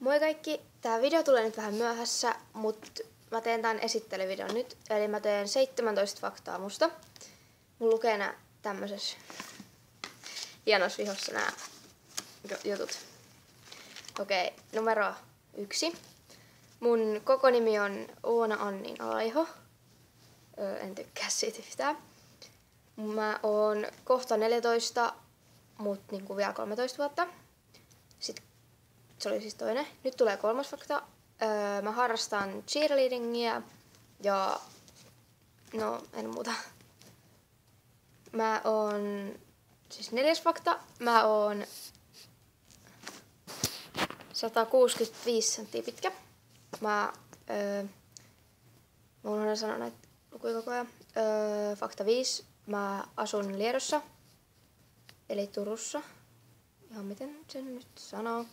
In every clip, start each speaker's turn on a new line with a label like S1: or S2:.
S1: Moi kaikki! Tää video tulee nyt vähän myöhässä, mutta mä teen tän esittelyvideon nyt. Eli mä teen 17 faktaa musta. Mun lukee nää tämmöisessä hienossa vihossa nää jutut. Okei, numero 1. Mun koko nimi on Oona Anni Laiho. En tykkää siitä yhtään. Mä oon kohta 14, mut niinku vielä 13 vuotta. Sitten se oli siis toinen. Nyt tulee kolmas fakta. Mä harrastan cheerleadingia ja no en muuta. Mä oon, siis neljäs fakta, mä oon 165 senttiä pitkä. Mä oon sanoa näitä lukuja koko ajan. Fakta 5. Mä asun Liedossa, eli Turussa. Ihan miten sen nyt sanoo.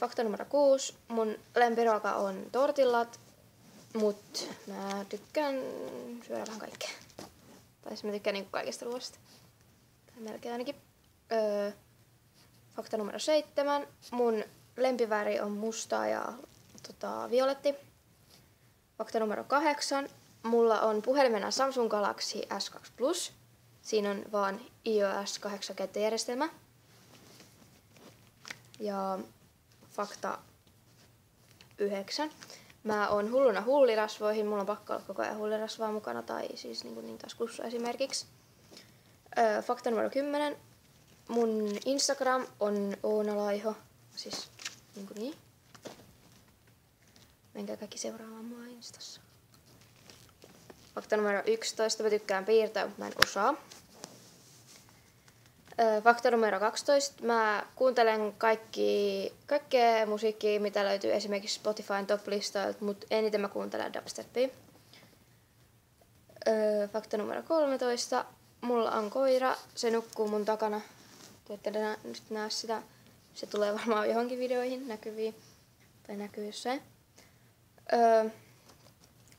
S1: Fakta numero 6. Mun lempiruoka on tortillat, mut mä tykkään syödä vähän kaikkea. Tai mä tykkään niinku kaikesta ruoasta. Tai melkein ainakin. Fakta numero 7. Mun lempiväri on musta ja violetti. Fakta numero 8. Mulla on puhelimena Samsung Galaxy S2 Plus. Siinä on vaan iOS 8 käyttöjärjestelmä. Ja fakta 9. Mä oon hulluna huulirasvoihin. Mulla on pakko olla koko ajan huulirasvaa mukana tai siis niin taskussa esimerkiksi. Fakta numero 10. Mun Instagram on Oona Laiho. Siis niin. Menkää kaikki seuraamaan mua Instassa. Fakta numero 11. Mä tykkään piirtää, mutta mä en osaa. Fakta numero 12. Mä kuuntelen kaikkea musiikkia, mitä löytyy esimerkiksi Spotifyn top-listoilta, mutta eniten mä kuuntelen dubstepia. Fakta numero 13. Mulla on koira. Se nukkuu mun takana. Te ette nyt näe sitä. Se tulee varmaan johonkin videoihin näkyviin. Tai näkyy jossain.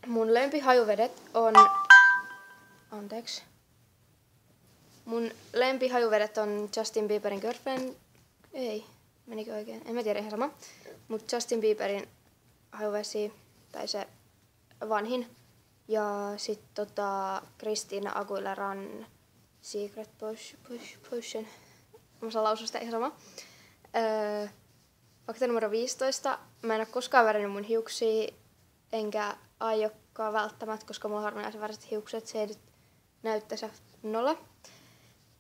S1: Mun lempihajuvedet on... Anteeksi. Mun lempihajuvedet on Justin Bieberin Girlfriend. Ei, menikö oikein? En mä tiedä, ihan sama. Mut Justin Bieberin hajuvesi, tai se vanhin. Ja sit Christina Aguileran Secret Potion. Mä saan lausua sitä ihan sama. Fakta numero 15. Mä en oo koskaan värinyt mun hiuksia, enkä aiokkaan välttämättä, koska mulla on harvinaisen väriset hiukset. Se ei nyt näyttäisi nolla.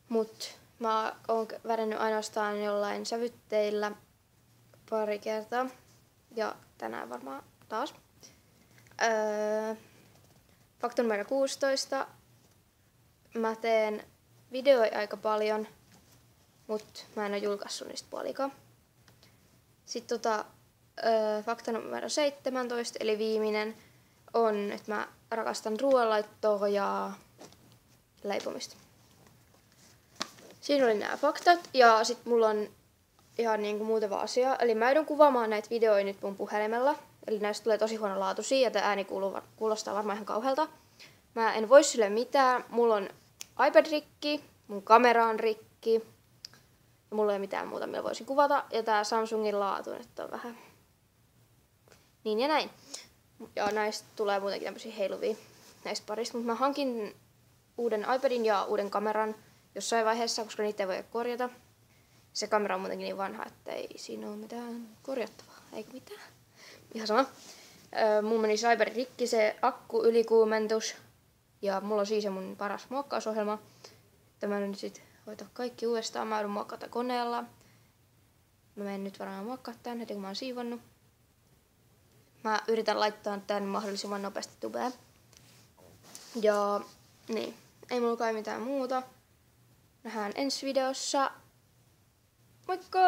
S1: Mut mä oon värinnyt ainoastaan jollain sävytteillä pari kertaa. Ja tänään varmaan taas. Fakta numero 16. Mä teen videoita aika paljon, mut mä en oo julkaissut niistä puolikaan. Sitten fakta numero 17, eli viimeinen, on, että mä rakastan ruoanlaittoa ja leipomista. Siinä oli nämä faktat, ja sit mulla on ihan niinku muutama asia. Eli mä joudun kuvaamaan näitä videoita nyt mun puhelimella. Eli näistä tulee tosi huonolaatuisia, ja tää ääni kuulostaa varmaan ihan kauhealta. Mä en voi sille mitään. Mulla on iPad rikki, mun kamera on rikki, ja mulla ei ole mitään muuta, millä voisin kuvata. Ja tää Samsungin laatu nyt on vähän niin ja näin. Ja näistä tulee muutenkin tämmösiä heiluvia näistä parista. Mutta mä hankin uuden iPadin ja uuden kameran jossain vaiheessa, koska niitä ei voi korjata. Se kamera on muutenkin niin vanha, että ei siinä ole mitään korjattavaa. Eikö mitään? Ihan sama. Mun meni se iPad rikki, se akku ylikuumentus. Ja mulla on siis se mun paras muokkausohjelma. Tämä nyt sit hoitaa kaikki uudestaan. Mä joudun muokkata koneella. Mä menen nyt varmaan muokkaa tän heti kun mä oon siivonnut. Mä yritän laittaa tän mahdollisimman nopeasti tubeen. Ja niin, ei mulla kai mitään muuta. Nähdään ensi videossa. Moikka!